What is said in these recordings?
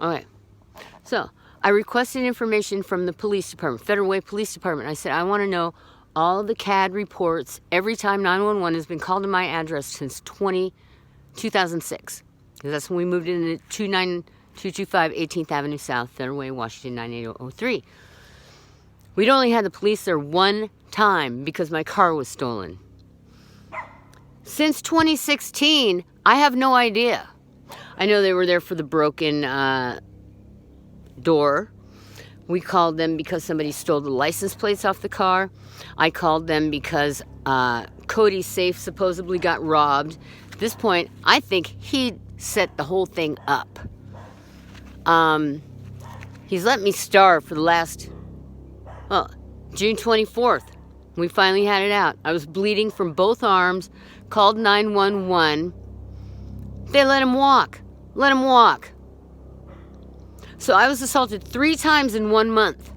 Okay. So, I requested information from the police department, Federal Way Police Department. I said, I want to know all the CAD reports every time 911 has been called to my address since 2006. Because that's when we moved into 29225 18th Avenue South, Federal Way, Washington, 98003. We'd only had the police there one time because my car was stolen. Since 2016, I have no idea. I know they were there for the broken door. We called them because somebody stole the license plates off the car. I called them because Cody's safe supposedly got robbed. At this point, I think he set the whole thing up. He's let me starve for the last, June 24th. We finally had it out. I was bleeding from both arms, called 911. They let him walk. Let him walk. So I was assaulted 3 times in 1 month.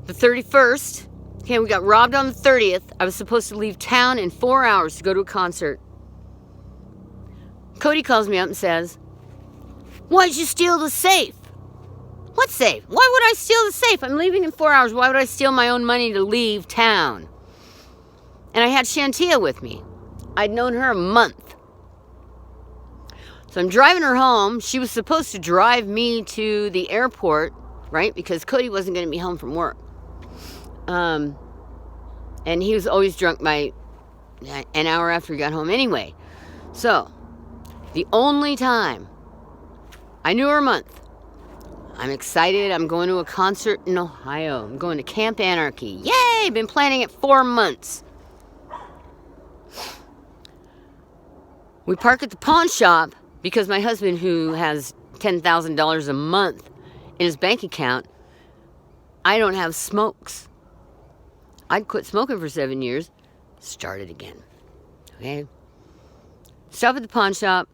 The 31st, okay, we got robbed on the 30th. I was supposed to leave town in 4 hours to go to a concert. Cody calls me up and says, why'd you steal the safe? What safe? Why would I steal the safe? I'm leaving in 4 hours. Why would I steal my own money to leave town? And I had Shantia with me. I'd known her a month. So I'm driving her home. She was supposed to drive me to the airport, right? Because Cody wasn't going to be home from work. And he was always drunk by an hour after he got home anyway. So, the only time I knew her a month. I'm excited. I'm going to a concert in Ohio. I'm going to Camp Anarchy. Yay! Been planning it 4 months. We park at the pawn shop because my husband, who has $10,000 a month in his bank account, I don't have smokes. I'd quit smoking for 7 years. Started again. Okay? Stop at the pawn shop.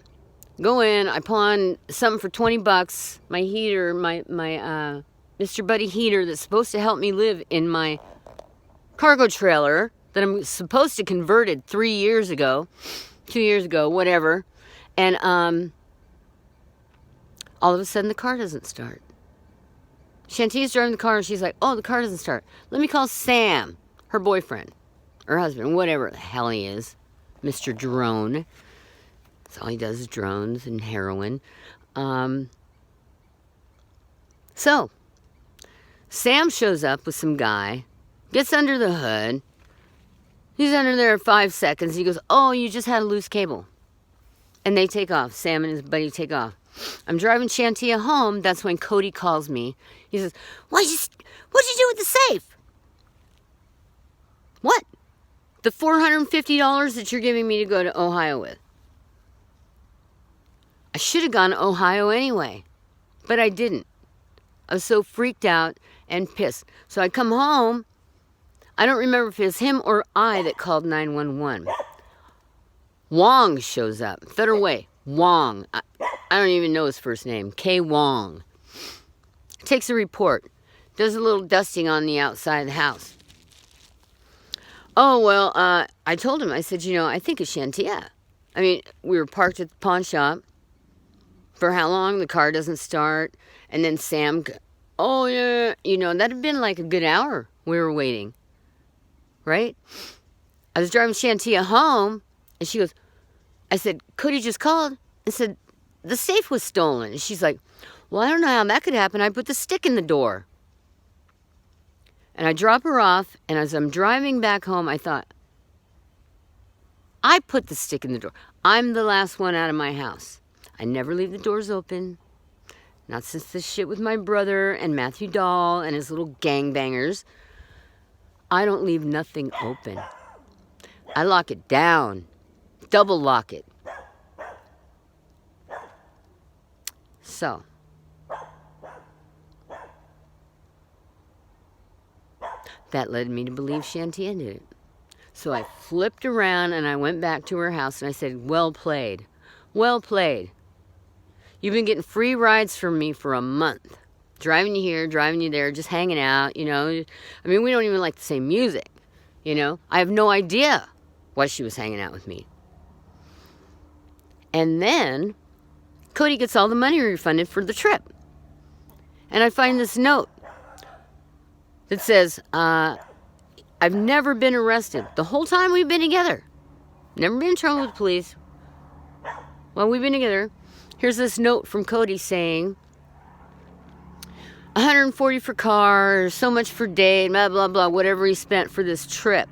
Go in. I pawn something for $20. My heater, my Mr. Buddy heater that's supposed to help me live in my cargo trailer that I'm supposed to converted 3 years ago, 2 years ago, whatever. And all of a sudden the car doesn't start. Shantia's driving the car and she's like, oh, the car doesn't start. Let me call Sam, her boyfriend, or husband, whatever the hell he is, Mr. Drone. That's all he does is drones and heroin. So, Sam shows up with some guy, gets under the hood. He's under there 5 seconds. He goes, oh, you just had a loose cable. And they take off. Sam and his buddy take off. I'm driving Shantia home. That's when Cody calls me. He says, what'd you do with the safe? What? The $450 that you're giving me to go to Ohio with. I should have gone to Ohio anyway, but I didn't. I was so freaked out and pissed. So I come home. I don't remember if it was him or I that called 911. Wong shows up. Federal Way. Wong. I don't even know his first name. K. Wong. Takes a report. Does a little dusting on the outside of the house. Oh, well, I told him. I said, I think it's Shantia. I mean, we were parked at the pawn shop. For how long? The car doesn't start. And then Sam, oh, yeah. That had been like a good hour we were waiting. Right? I was driving Shantia home, and she goes, I said, Cody just called and said, the safe was stolen. And she's like, well, I don't know how that could happen. I put the stick in the door. And I drop her off, and as I'm driving back home, I thought, I put the stick in the door. I'm the last one out of my house. I never leave the doors open. Not since this shit with my brother and Matthew Dahl and his little gangbangers. I don't leave nothing open. I lock it down. Double lock it. So. That led me to believe Shantia did it. So I flipped around and I went back to her house and I said, well played. Well played. You've been getting free rides from me for a month. Driving you here, driving you there, just hanging out, I mean, we don't even like the same music, I have no idea why she was hanging out with me. And then Cody gets all the money refunded for the trip. And I find this note that says, I've never been arrested. The whole time we've been together. Never been in trouble with the police. Well, we've been together. Here's this note from Cody saying, 140 for car, so much for date, blah, blah, blah, whatever he spent for this trip.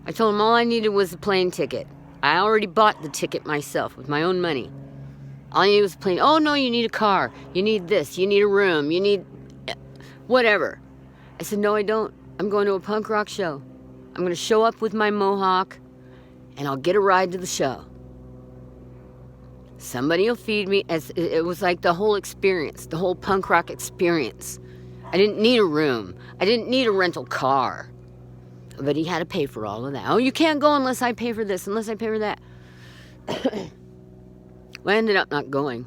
I told him all I needed was the plane ticket. I already bought the ticket myself with my own money. All you need was a plane. Oh, no, you need a car. You need this. You need a room. You need whatever. I said, no, I don't. I'm going to a punk rock show. I'm going to show up with my mohawk, and I'll get a ride to the show. Somebody will feed me. It was like the whole experience, the whole punk rock experience. I didn't need a room. I didn't need a rental car. But he had to pay for all of that. Oh, you can't go unless I pay for this, unless I pay for that. Well, I ended up not going.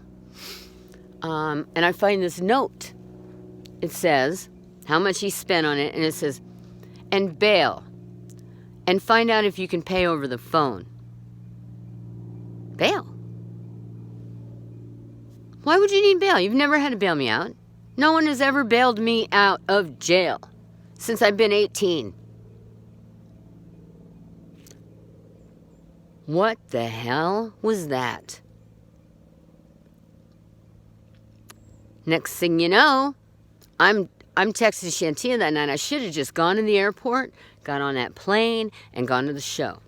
And I find this note. It says how much he spent on it, and it says, and bail. And find out if you can pay over the phone. Bail? Why would you need bail? You've never had to bail me out. No one has ever bailed me out of jail since I've been 18. What the hell was that? Next thing you know, I'm texting Shantia that night. I should have just gone to the airport, got on that plane, and gone to the show.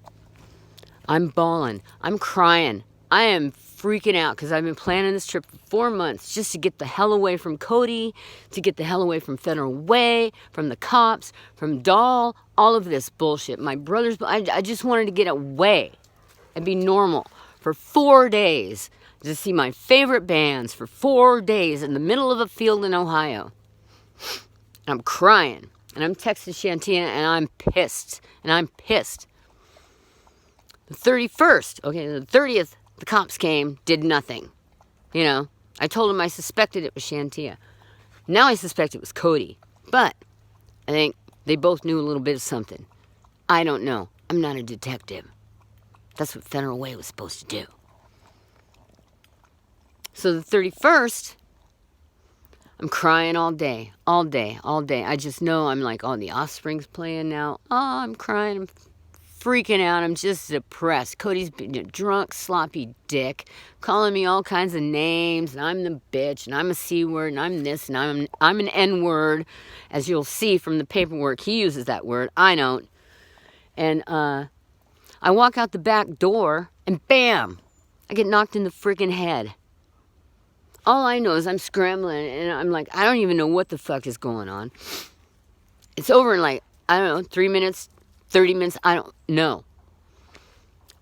I'm bawling. I'm crying. I am freaking out because I've been planning this trip for 4 months just to get the hell away from Cody, to get the hell away from Federal Way, from the cops, from Doll, all of this bullshit. My brothers, I just wanted to get away and be normal for 4 days. To see my favorite bands for 4 days in the middle of a field in Ohio. I'm crying. And I'm texting Shantia and I'm pissed. The 31st, okay, the 30th, the cops came, did nothing. You know, I told them I suspected it was Shantia. Now I suspect it was Cody. But I think they both knew a little bit of something. I don't know. I'm not a detective. That's what Federal Way was supposed to do. So the 31st, I'm crying all day. I just know I'm like, oh, the Offspring's playing now. Oh, I'm crying. I'm freaking out. I'm just depressed. Cody's being a drunk, sloppy dick, calling me all kinds of names, and I'm the bitch, and I'm a C word, and I'm this, and I'm an N word, as you'll see from the paperwork. He uses that word. I don't. And I walk out the back door, and bam, I get knocked in the freaking head. All I know is I'm scrambling, and I'm like, I don't even know what the fuck is going on. It's over in like, I don't know, 3 minutes, 30 minutes, I don't know.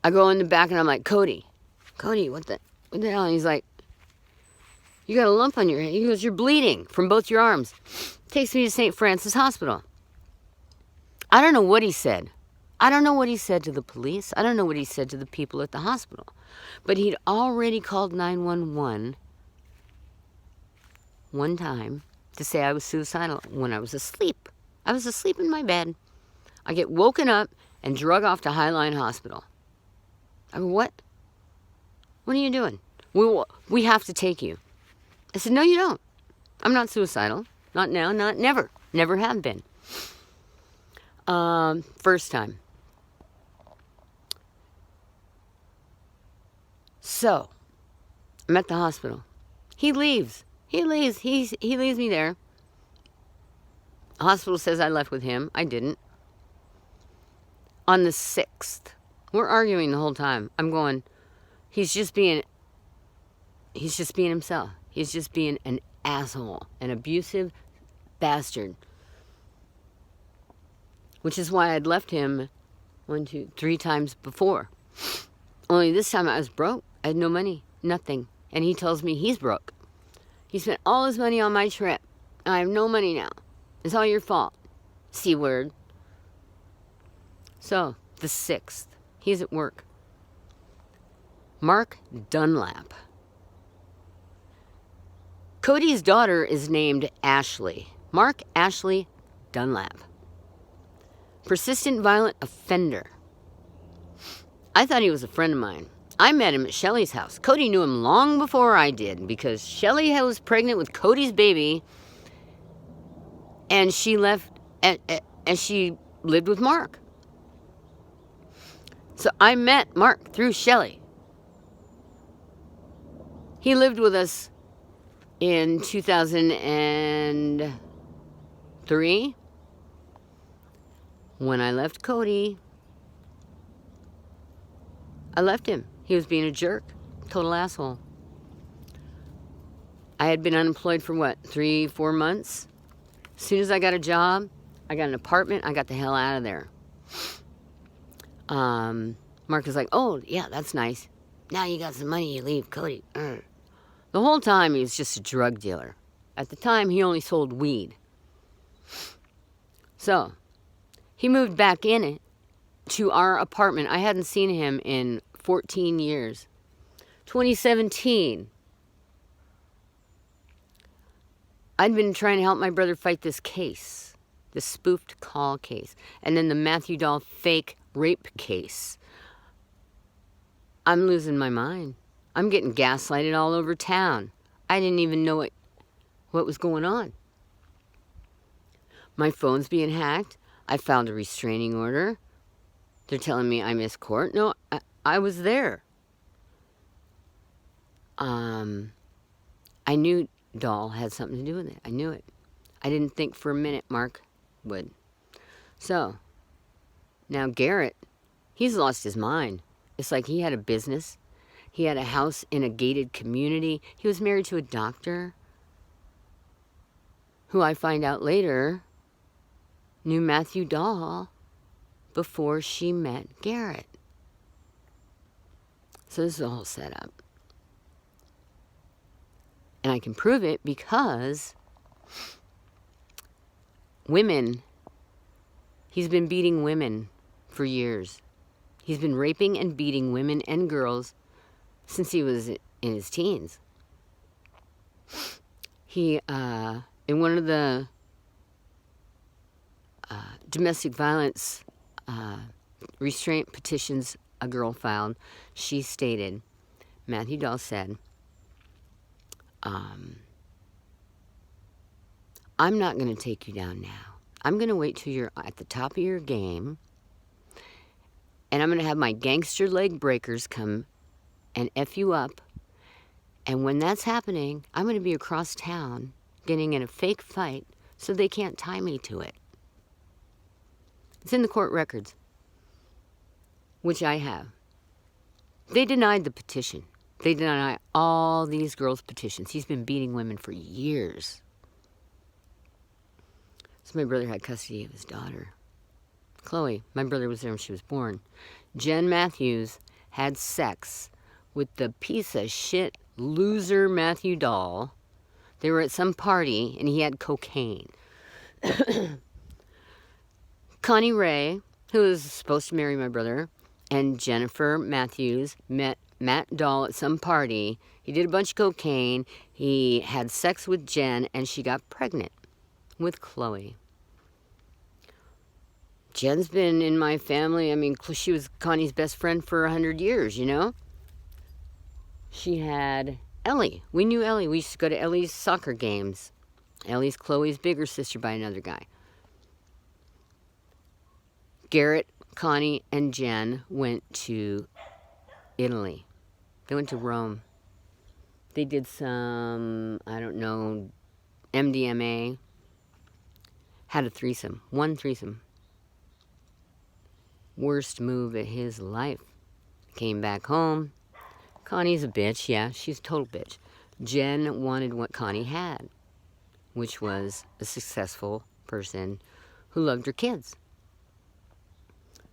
I go in the back, and I'm like, Cody, what the hell? And he's like, you got a lump on your head. He goes, you're bleeding from both your arms. Takes me to St. Francis Hospital. I don't know what he said. I don't know what he said to the police. I don't know what he said to the people at the hospital. But he'd already called 911 one time to say I was suicidal when I was asleep. I was asleep in my bed. I get woken up and drug off to Highline Hospital. I go, what? What are you doing? We have to take you. I said, no, you don't. I'm not suicidal. Not now, not never. Never have been. First time. So, I'm at the hospital. He leaves. He leaves me there. The hospital says I left with him. I didn't. On the 6th, we're arguing the whole time. I'm going, he's just being himself. He's just being an asshole, an abusive bastard. Which is why I'd left him 1, 2, 3 times before. Only this time I was broke. I had no money, nothing. And he tells me he's broke. He spent all his money on my trip. I have no money now. It's all your fault. C word. So, the 6th. He's at work. Mark Dunlap. Cody's daughter is named Ashley. Mark Ashley Dunlap. Persistent violent offender. I thought he was a friend of mine. I met him at Shelly's house. Cody knew him long before I did because Shelly was pregnant with Cody's baby, and she left, and she lived with Mark. So I met Mark through Shelly. He lived with us in 2003 when I left Cody. I left him. He was being a jerk, total asshole. I had been unemployed for what, 3-4 months? As soon as I got a job, I got an apartment, I got the hell out of there. Mark was like, oh, yeah, that's nice. Now you got some money, you leave Cody. The whole time he was just a drug dealer. At the time, he only sold weed. So, he moved back in to our apartment. I hadn't seen him in 14 years. 2017. I'd been trying to help my brother fight this case. The spoofed call case. And then the Matthew Dahl fake rape case. I'm losing my mind. I'm getting gaslighted all over town. I didn't even know what was going on. My phone's being hacked. I filed a restraining order. They're telling me I missed court. No, I was there. I knew Dahl had something to do with it. I knew it. I didn't think for a minute Mark would. So, now Garrett, he's lost his mind. It's like he had a business. He had a house in a gated community. He was married to a doctor who I find out later knew Matthew Dahl before she met Garrett. So this is a whole setup. And I can prove it because women, he's been beating women for years. He's been raping and beating women and girls since he was in his teens. He, in one of the domestic violence restraint petitions a girl filed, she stated, Matthew Dahl said, I'm not going to take you down now. I'm going to wait till you're at the top of your game, and I'm going to have my gangster leg breakers come and F you up. And when that's happening, I'm going to be across town getting in a fake fight so they can't tie me to it. It's in the court records, which I have. They denied the petition. They denied all these girls' petitions. He's been beating women for years. So my brother had custody of his daughter, Chloe. My brother was there when she was born. Jen Matthews had sex with the piece of shit loser Matthew Dahl. They were at some party and he had cocaine. Connie Ray, who was supposed to marry my brother, and Jennifer Matthews met Matt Dahl at some party. He did a bunch of cocaine. He had sex with Jen, and she got pregnant with Chloe. Jen's been in my family. I mean, she was Connie's best friend for 100 years, you know? She had Ellie. We knew Ellie. We used to go to Ellie's soccer games. Ellie's Chloe's bigger sister by another guy. Garrett, Connie, and Jen went to Italy. They went to Rome. They did some, I don't know, MDMA. Had a threesome. One threesome. Worst move of his life. Came back home. Connie's a bitch. Yeah, she's a total bitch. Jen wanted what Connie had, which was a successful person who loved her kids.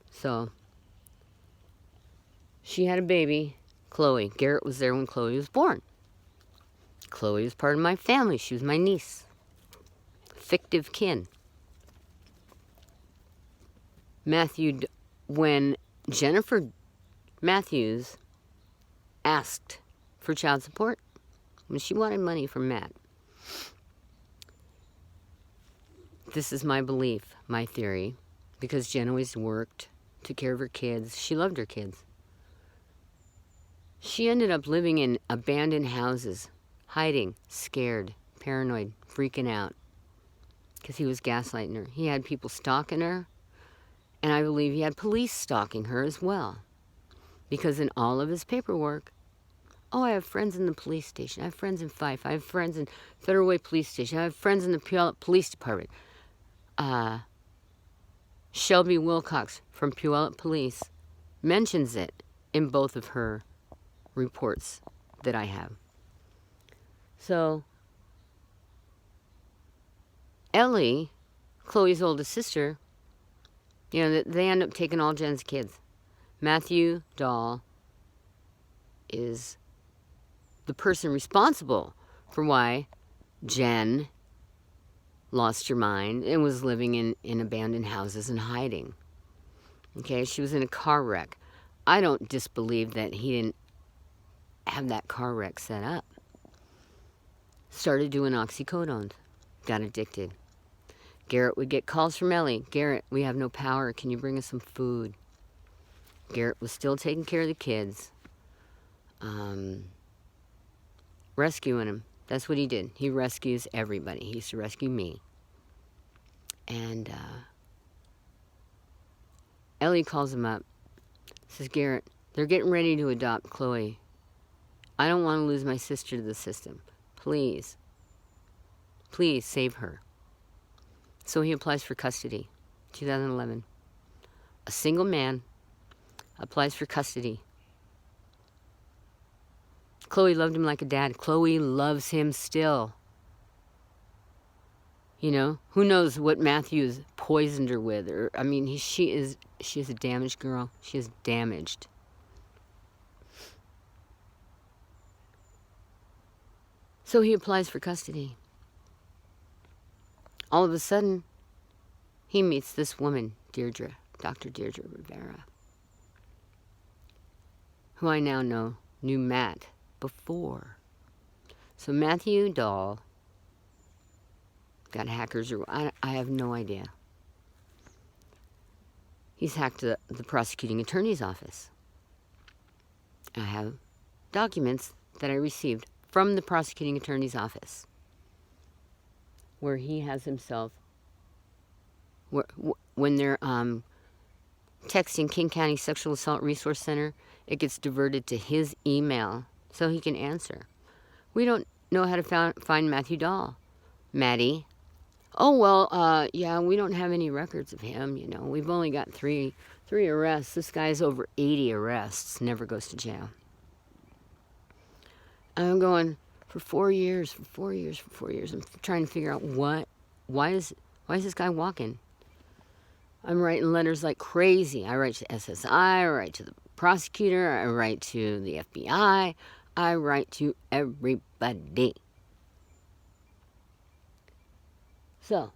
So, she had a baby, Chloe. Garrett was there when Chloe was born. Chloe was part of my family. She was my niece. Fictive kin. When Jennifer Matthews asked for child support, when she wanted money from Matt, this is my belief, my theory, because Jen always worked, took care of her kids. She loved her kids. She ended up living in abandoned houses, hiding, scared, paranoid, freaking out, because he was gaslighting her. He had people stalking her, and I believe he had police stalking her as well, because in all of his paperwork, oh, I have friends in the police station, I have friends in Fife, I have friends in Federal Way Police Station, I have friends in the Puyallup Police Department. Shelby Wilcox from Puyallup Police mentions it in both of her reports that I have. So, Ellie, Chloe's oldest sister, you know, they end up taking all Jen's kids. Matthew Dahl is the person responsible for why Jen lost her mind and was living in abandoned houses and hiding. Okay, she was in a car wreck. I don't disbelieve that he didn't have that car wreck set up. Started doing oxycodone. Got addicted. Garrett would get calls from Ellie. Garrett, we have no power. Can you bring us some food? Garrett was still taking care of the kids. Rescuing him. That's what he did. He rescues everybody. He used to rescue me. And Ellie calls him up. Says, Garrett, they're getting ready to adopt Chloe. I don't want to lose my sister to the system. Please. Please save her. So he applies for custody. 2011. A single man applies for custody. Chloe loved him like a dad. Chloe loves him still. You know, who knows what Matthew's poisoned her with? Or I mean, she is a damaged girl. She is damaged. So he applies for custody. All of a sudden, he meets this woman, Deirdre, Dr. Deirdre Rivera, who I now know knew Matt before. So Matthew Dahl got hackers, or I have no idea. He's hacked the prosecuting attorney's office. I have documents that I received from the prosecuting attorney's office where he has himself, when they're texting King County Sexual Assault Resource Center, it gets diverted to his email so he can answer. We don't know how to find Matthew Dahl. Maddie. Oh, well, yeah, we don't have any records of him, you know. We've only got three arrests. This guy's over 80 arrests, never goes to jail. I'm going, for 4 years. I'm trying to figure out why is this guy walking? I'm writing letters like crazy. I write to SSI, I write to the prosecutor, I write to the FBI, I write to everybody. So,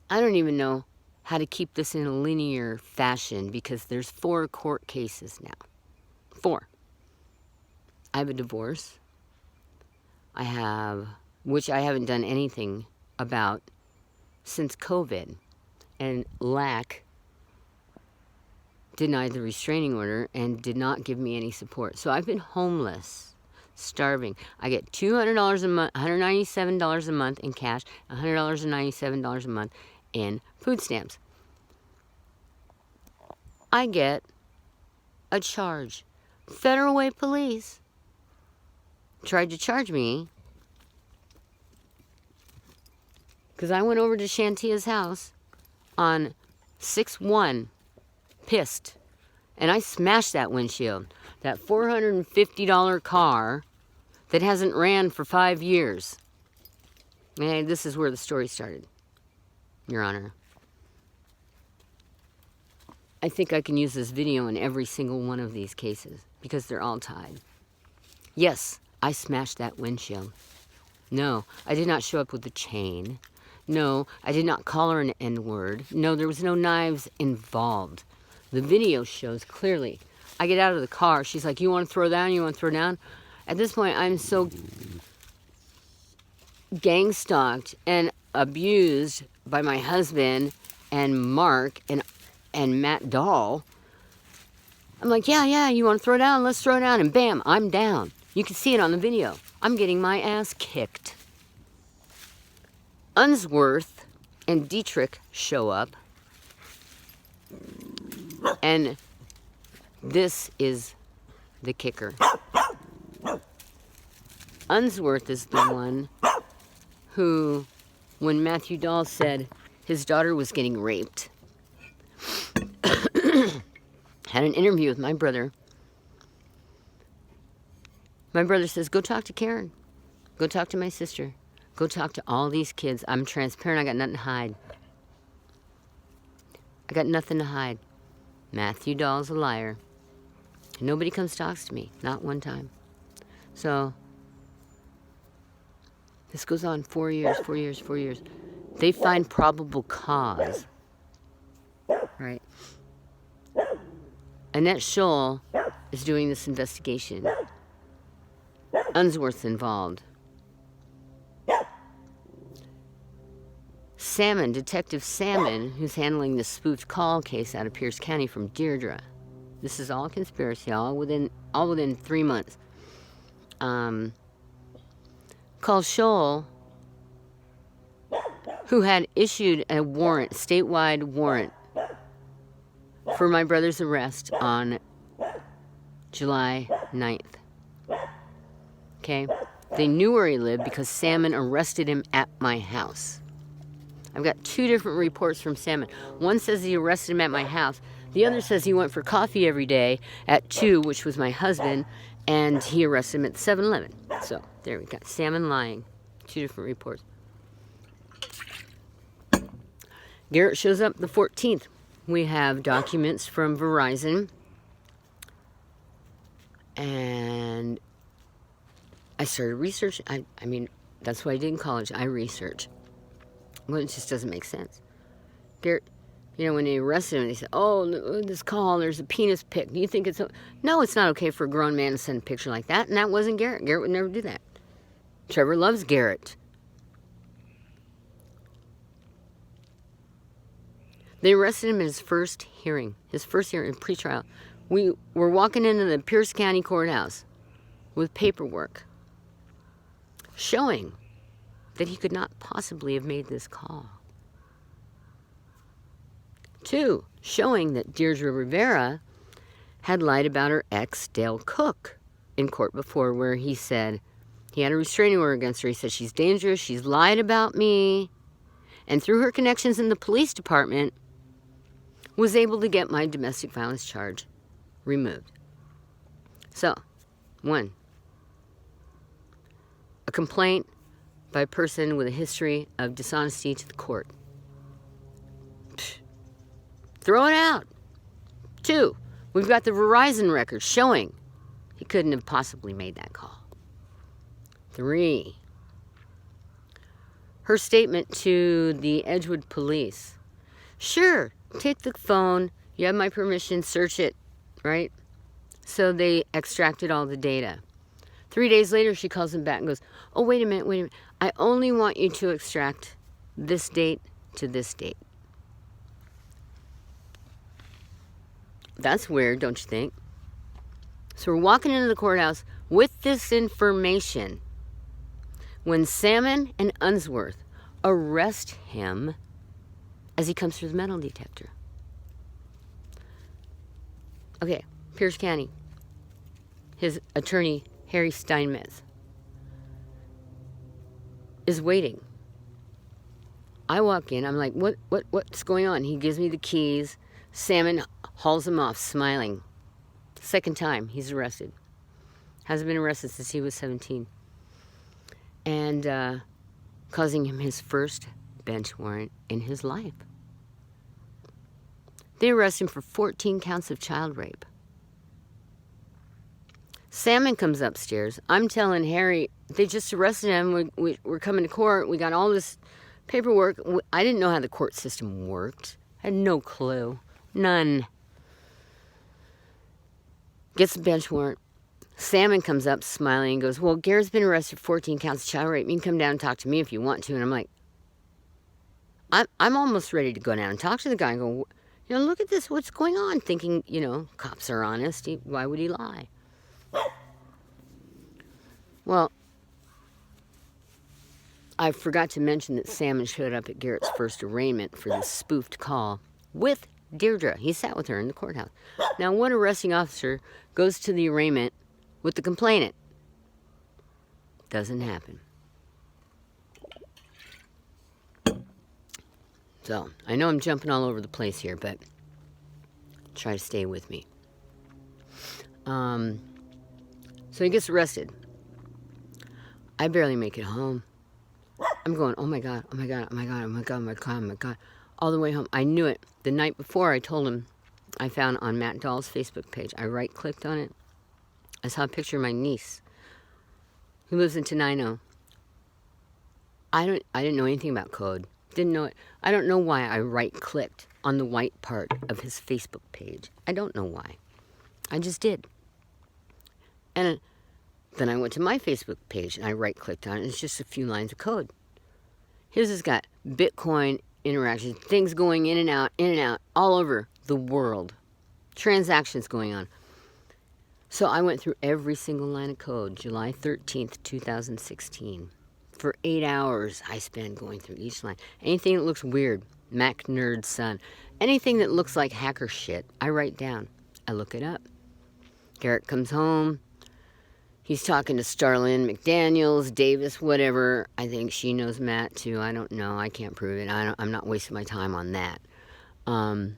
I don't even know how to keep this in a linear fashion because there's 4 court cases now. 4. I have a divorce. Which I haven't done anything about since COVID. And LAC denied the restraining order and did not give me any support. So I've been homeless, starving. I get $200 a month, $197 a month in cash, $100.97 a month in food stamps. I get a charge. Federal Way Police tried to charge me because I went over to Shantia's house on 6/1, pissed, and I smashed that windshield. That $450 car that hasn't ran for 5 years. And this is where the story started, Your Honor. I think I can use this video in every single one of these cases because they're all tied. Yes, I smashed that windshield. No, I did not show up with a chain. No, I did not call her an N-word. No, there was no knives involved. The video shows clearly. I get out of the car. She's like, you want to throw down? You want to throw down? At this point, I'm so gang-stalked and abused by my husband and Mark and Matt Dahl I'm like, yeah, you want to throw down? Let's throw down. And bam, I'm down. You can see it on the video. I'm getting my ass kicked. Unsworth and Dietrich show up. And this is the kicker. Unsworth is the one who, when Matthew Dahl said his daughter was getting raped, had an interview with my brother. My brother says, go talk to Karen. Go talk to my sister. Go talk to all these kids. I'm transparent. I got nothing to hide. I got nothing to hide. Matthew Dahl's a liar. Nobody comes talks to me. Not one time. So, this goes on 4 years. They find probable cause. Right. Annette Scholl is doing this investigation. Unsworth's involved. Salmon, Detective Salmon, who's handling the spoofed call case out of Pierce County from Deirdre. This is all conspiracy, all within 3 months. Called Scholl, who had issued a warrant, statewide warrant, for my brother's arrest on July 9th. Okay? They knew where he lived because Salmon arrested him at my house. I've got 2 different reports from Salmon. One says he arrested him at my house. The other says he went for coffee every day at 2, which was my husband, and he arrested him at 7-Eleven. So, there we go. Salmon lying. 2 different reports. Garrett shows up the 14th. We have documents from Verizon. And I started researching. I mean, that's what I did in college. I research. Well, it just doesn't make sense. Garrett, you know, when they arrested him, they said, oh, this call, there's a penis pic. Do you think it's... No, it's not okay for a grown man to send a picture like that. And that wasn't Garrett. Garrett would never do that. Trevor loves Garrett. They arrested him in his first hearing. His first hearing, pre-trial. We were walking into the Pierce County Courthouse with paperwork showing that he could not possibly have made this call. 2, showing that Deirdre Rivera had lied about her ex, Dale Cook, in court before, where he said he had a restraining order against her. He said, she's dangerous, she's lied about me, and through her connections in the police department, was able to get my domestic violence charge removed. So, 1, a complaint by a person with a history of dishonesty to the court. Throw it out. 2, we've got the Verizon record showing he couldn't have possibly made that call. 3, her statement to the Edgewood police. Sure, take the phone, you have my permission, search it, right? So they extracted all the data. 3 days later, she calls him back and goes, oh, wait a minute. I only want you to extract this date to this date. That's weird, don't you think? So we're walking into the courthouse with this information when Salmon and Unsworth arrest him as he comes through the metal detector. Okay, Pierce County. His attorney, Harry Steinmetz, is waiting. I walk in, I'm like, what's going on? He gives me the keys. Salmon hauls him off, smiling. 2nd time he's arrested. Hasn't been arrested since he was 17. And causing him his first bench warrant in his life. They arrest him for 14 counts of child rape. Salmon comes upstairs. I'm telling Harry, they just arrested him. We're coming to court. We got all this paperwork. I didn't know how the court system worked. I had no clue. None. Gets a bench warrant. Salmon comes up smiling and goes, well, Garrett's been arrested for 14 counts of child rape. You can come down and talk to me if you want to. And I'm like, I'm almost ready to go down and talk to the guy and go, look at this, what's going on? Thinking, cops are honest. Why would he lie? Well, I forgot to mention that Salmon showed up at Garrett's first arraignment for this spoofed call with Deirdre. He sat with her in the courthouse. Now, one arresting officer goes to the arraignment with the complainant. Doesn't happen. So, I know I'm jumping all over the place here, but try to stay with me. So he gets arrested. I barely make it home. I'm going, oh my God, oh my God, oh my God, oh my God, oh my God, oh my God. All the way home. I knew it. The night before, I told him, I found on Matt Dahl's Facebook page. I right-clicked on it. I saw a picture of my niece who lives in Tenino. I didn't know anything about code. Didn't know it. I don't know why I right-clicked on the white part of his Facebook page. I don't know why. I just did. And then I went to my Facebook page and I right-clicked on it. It's just a few lines of code. His has got Bitcoin interactions, things going in and out, all over the world. Transactions going on. So I went through every single line of code, July 13th, 2016. For 8 hours, I spent going through each line. Anything that looks weird, Mac Nerd Son. Anything that looks like hacker shit, I write down. I look it up. Garrett comes home. He's talking to Starlyn McDaniels, Davis, whatever. I think she knows Matt, too. I don't know. I can't prove it. I'm not wasting my time on that. I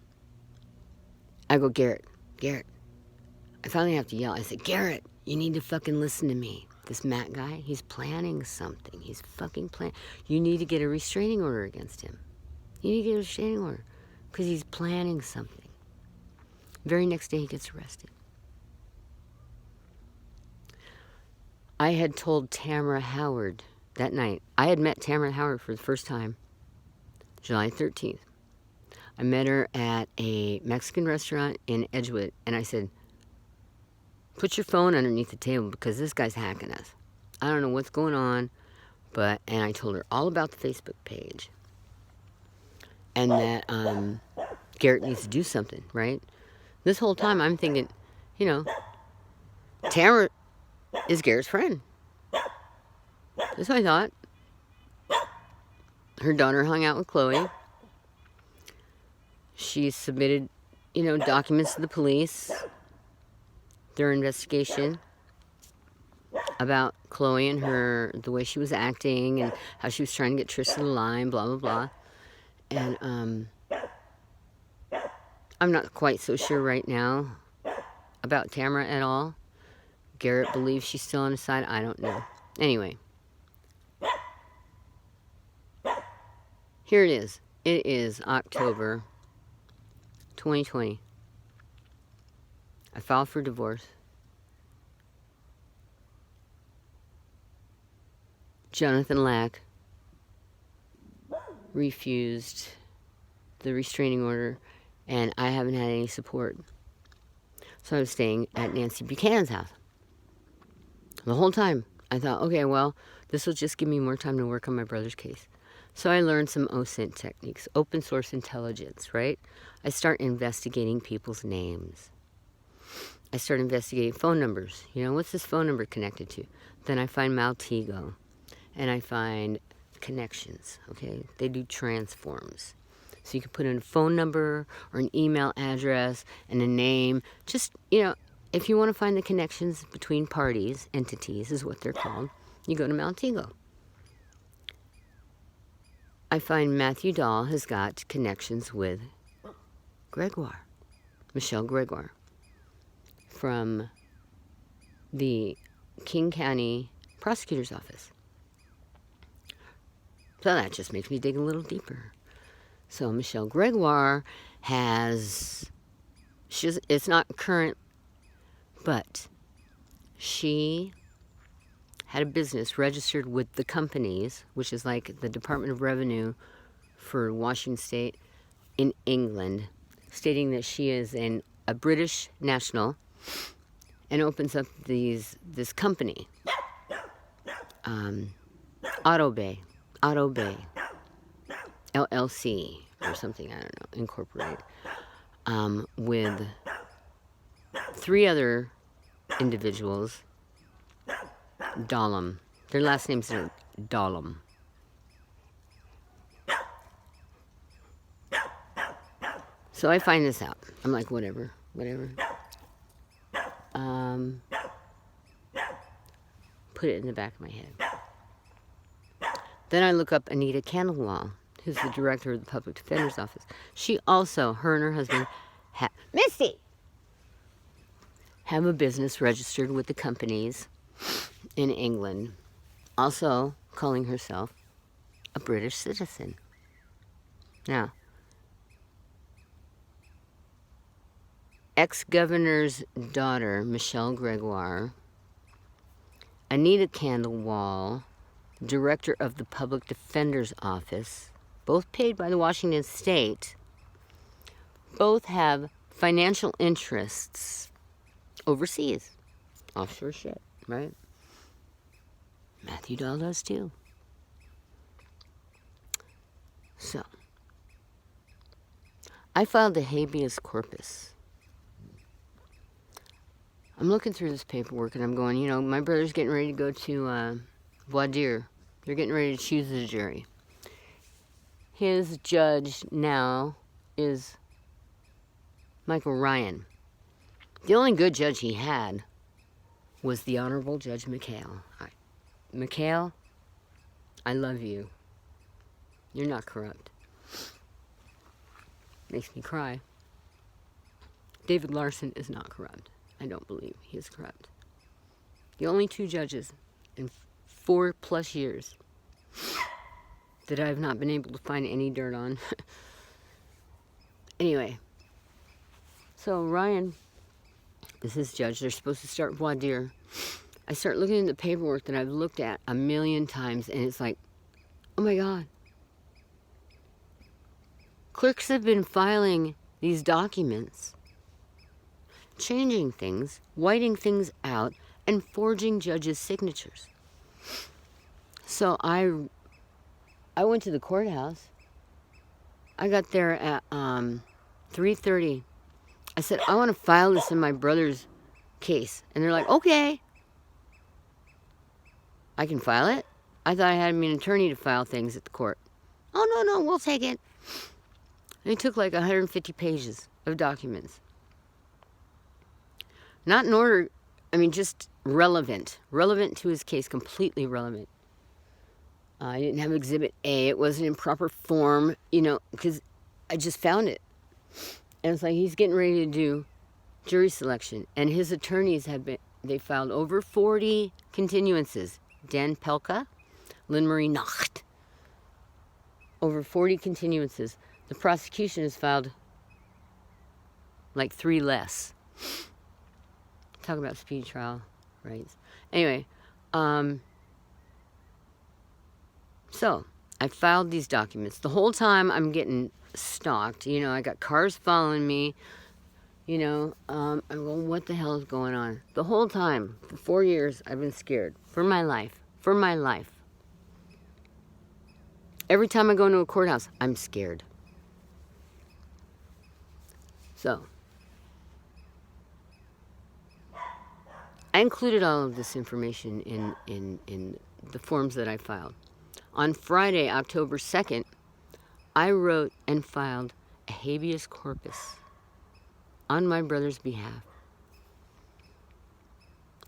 go, Garrett. I finally have to yell. I said, Garrett, you need to fucking listen to me. This Matt guy, he's planning something. He's fucking planning. You need to get a restraining order against him. You need to get a restraining order because he's planning something. Very next day, he gets arrested. I had told Tamara Howard that night. I had met Tamara Howard for the first time, July 13th. I met her at a Mexican restaurant in Edgewood, and I said, put your phone underneath the table because this guy's hacking us. I don't know what's going on, and I told her all about the Facebook page. And that Garrett needs to do something, right? This whole time I'm thinking, Tamara is Garrett's friend. That's what I thought. Her daughter hung out with Chloe. She submitted, documents to the police, their investigation about Chloe and the way she was acting and how she was trying to get Tristan to the line, blah, blah, blah. And I'm not quite so sure right now about Tamara at all. Garrett believes she's still on his side. I don't know. Anyway. Here it is. It is October 2020. I filed for divorce. Jonathan Lack refused the restraining order, and I haven't had any support. So I was staying at Nancy Buchanan's house. The whole time, I thought, okay, well, this will just give me more time to work on my brother's case. So I learned some OSINT techniques, open source intelligence, right? I start investigating people's names. I start investigating phone numbers. What's this phone number connected to? Then I find Maltego, and I find connections, okay? They do transforms. So you can put in a phone number or an email address and a name. Just, if you want to find the connections between parties, entities is what they're called, you go to Maltego. I find Matthew Dahl has got connections with Gregoire, Michelle Gregoire, from the King County Prosecutor's Office. So that just makes me dig a little deeper. So Michelle Gregoire it's not current, but she had a business registered with the companies, which is like the Department of Revenue for Washington State in England, stating that she is a British national and opens up this company, Autobay LLC or something, I don't know, incorporated. with 3 other individuals, Dahlem. Their last names are Dahlem. So I find this out. I'm like, whatever. Put it in the back of my head. Then I look up Anita Candlewall, who's the director of the Public Defender's Office. She also, her and her husband, Misty, have a business registered with the companies in England, also calling herself a British citizen. Now, ex-governor's daughter, Michelle Gregoire, Anita Candlewall, director of the Public Defender's Office, both paid by the Washington State, both have financial interests overseas. Offshore shit, right? Matthew Dahl does too. So, I filed a habeas corpus. I'm looking through this paperwork and I'm going, you know, my brother's getting ready to go to voir dire. They're getting ready to choose the jury. His judge now is Michael Ryan. The only good judge he had was the Honorable Judge McHale. McHale, I love you. You're not corrupt. Makes me cry. David Larson is not corrupt. I don't believe he is corrupt. The only 2 judges in 4+ years that I have not been able to find any dirt on. Anyway, so Ryan is his judge. They're supposed to start voir dire. I start looking at the paperwork that I've looked at a million times, and it's like, oh my God. Clerks have been filing these documents, changing things, whiting things out, and forging judges' signatures. So I went to the courthouse. I got there at 3:30. I said, I want to file this in my brother's case. And they're like, okay. I can file it? I thought I had an attorney to file things at the court. Oh, no, we'll take it. And it took like 150 pages of documents. Not in order, I mean, just relevant. Relevant to his case, completely relevant. I didn't have Exhibit A. It wasn't in proper form, you know, because I just found it. And it's like he's getting ready to do jury selection. And his attorneys they filed over 40 continuances. Dan Pelka, Lynn Marie Nacht. Over 40 continuances. The prosecution has filed like 3 less. Talk about speed trial rights. Anyway, so I filed these documents. The whole time I'm getting stalked. You know, I got cars following me. You know, I'm going, what the hell is going on? The whole time, for 4 years, I've been scared. For my life. For my life. Every time I go into a courthouse, I'm scared. So, I included all of this information in the forms that I filed. On Friday, October 2nd, I wrote and filed a habeas corpus on my brother's behalf.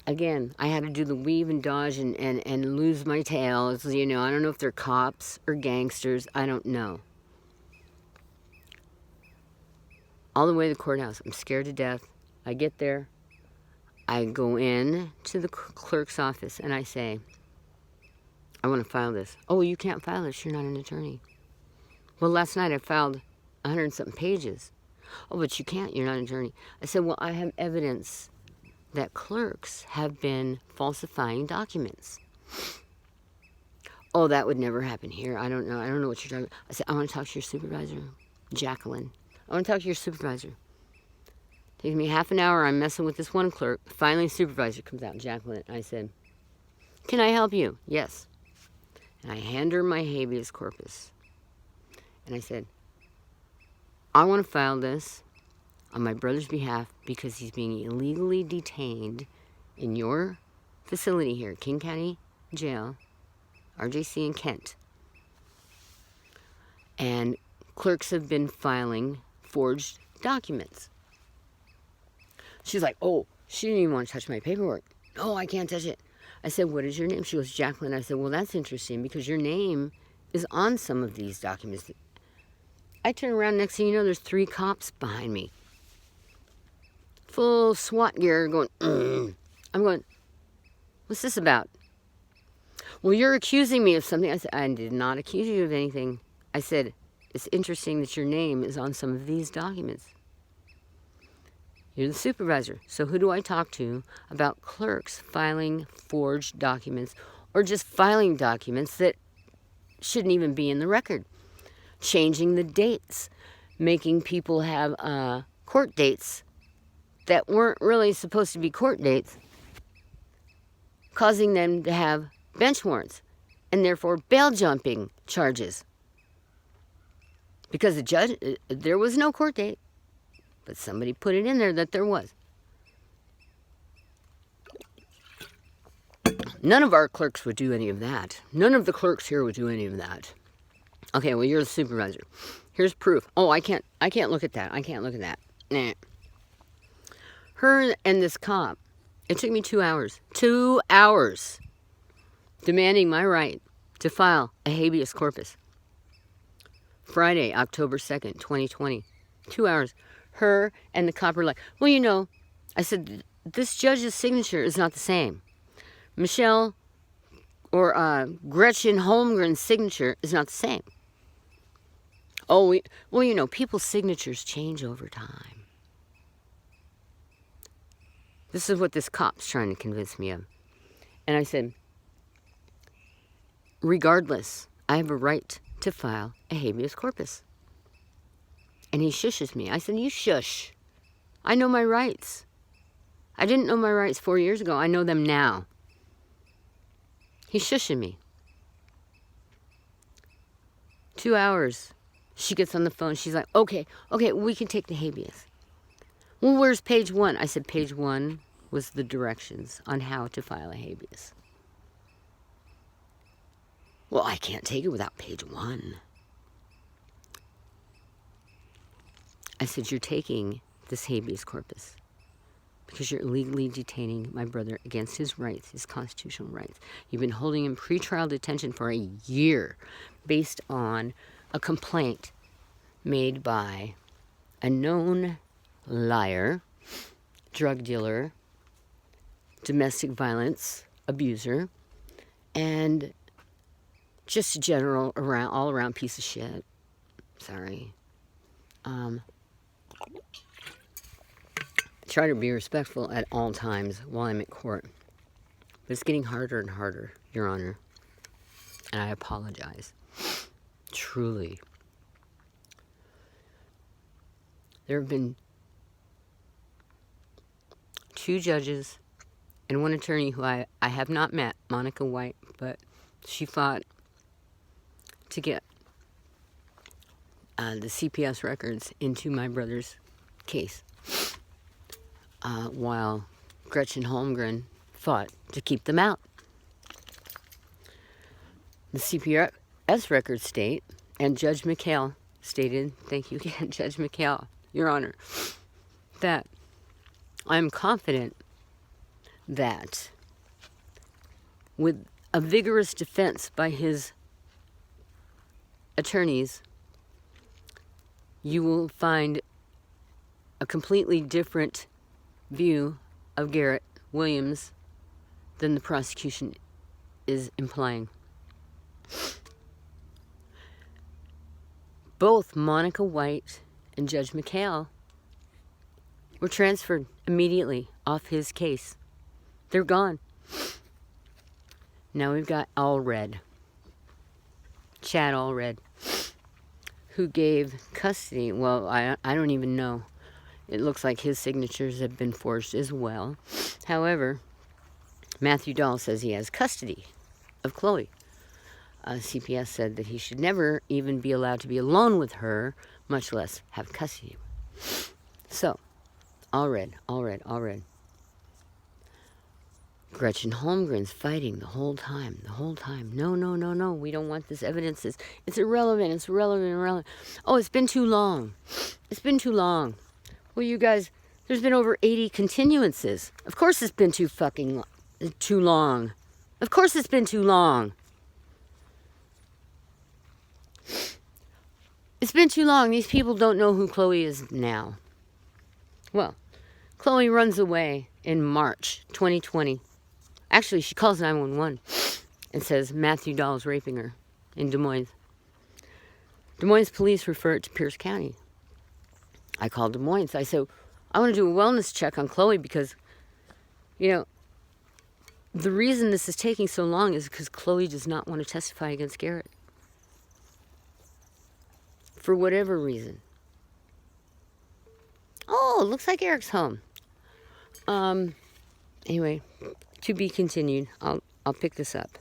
Again, I had to do the weave and dodge and lose my tail. It's, you know, I don't know if they're cops or gangsters. I don't know. All the way to the courthouse. I'm scared to death. I get there. I go in to the clerk's office and I say, I want to file this. Oh, you can't file this. You're not an attorney. Well, last night I filed 100-something pages. Oh, but you can't. You're not an attorney. I said, well, I have evidence that clerks have been falsifying documents. Oh, that would never happen here. I don't know. I don't know what you're talking about. I said, I want to talk to your supervisor, Jacqueline. I want to talk to your supervisor. Takes me half an hour. I'm messing with this one clerk. Finally, the supervisor comes out, Jacqueline. I said, can I help you? Yes. And I hand her my habeas corpus. And I said, I want to file this on my brother's behalf because he's being illegally detained in your facility here, King County Jail, RJC in Kent. And clerks have been filing forged documents. She's like, oh, she didn't even want to touch my paperwork. No, I can't touch it. I said, what is your name? She goes, Jacqueline. I said, well, that's interesting because your name is on some of these documents. I turn around, next thing you know, there's 3 cops behind me. Full SWAT gear going, I'm going, what's this about? Well, you're accusing me of something. I said, I did not accuse you of anything. I said, it's interesting that your name is on some of these documents. You're the supervisor. So who do I talk to about clerks filing forged documents or just filing documents that shouldn't even be in the record? Changing the dates, making people have court dates that weren't really supposed to be court dates, causing them to have bench warrants and therefore bail jumping charges. Because the judge, there was no court date, but somebody put it in there that there was. None of our clerks would do any of that. None of the clerks here would do any of that. Okay, well, you're the supervisor. Here's proof. Oh, I can't look at that. I can't look at that. Nah. Her and this cop, it took me 2 hours. 2 hours demanding my right to file a habeas corpus. Friday, October 2nd, 2020. 2 hours. Her and the cop were like, well, you know, I said, this judge's signature is not the same. Michelle or Gretchen Holmgren's signature is not the same. Oh, well, you know, people's signatures change over time. This is what this cop's trying to convince me of. And I said, regardless, I have a right to file a habeas corpus. And he shushes me. I said, you shush. I know my rights. I didn't know my rights 4 years ago. I know them now. He's shushing me. 2 hours. She gets on the phone. She's like, okay, we can take the habeas. Well, where's page 1? I said, page 1 was the directions on how to file a habeas. Well, I can't take it without page 1. I said, you're taking this habeas corpus because you're illegally detaining my brother against his rights, his constitutional rights. You've been holding him pretrial detention for a year based on a complaint made by a known liar, drug dealer, domestic violence abuser, and just a general all around piece of shit. Sorry. Try to be respectful at all times while I'm at court. But it's getting harder and harder, Your Honor. And I apologize. Truly. There have been 2 judges and 1 attorney who I have not met, Monica White, but she fought to get the CPS records into my brother's case, while Gretchen Holmgren fought to keep them out. The CPS records state, and Judge McHale stated, thank you again, Judge McHale, Your Honor, that I'm confident that with a vigorous defense by his attorneys, you will find a completely different view of Garrett Williams than the prosecution is implying. Both Monica White and Judge McHale were transferred immediately off his case. They're gone. Now we've got Allred, Chad Allred, who gave custody. Well, I don't even know. It looks like his signatures have been forged as well. However, Matthew Dahl says he has custody of Chloe. CPS said that he should never even be allowed to be alone with her, much less have custody. So, All red, all red, all red. Gretchen Holmgren's fighting the whole time, the whole time. No, no, no, no, we don't want this evidence. It's irrelevant, it's irrelevant. Oh, it's been too long. It's been too long. Well, you guys, there's been over 80 continuances. Of course it's been too long. Of course it's been too long. It's been too long. These people don't know who Chloe is now. Well, Chloe runs away in March 2020. Actually, she calls 911 and says Matthew Dahl's raping her in Des Moines. Des Moines police refer it to Pierce County. I called Des Moines. I said, I want to do a wellness check on Chloe because, you know, the reason this is taking so long is because Chloe does not want to testify against Garrett. For whatever reason. Oh, it looks like Eric's home. Anyway, to be continued. I'll pick this up.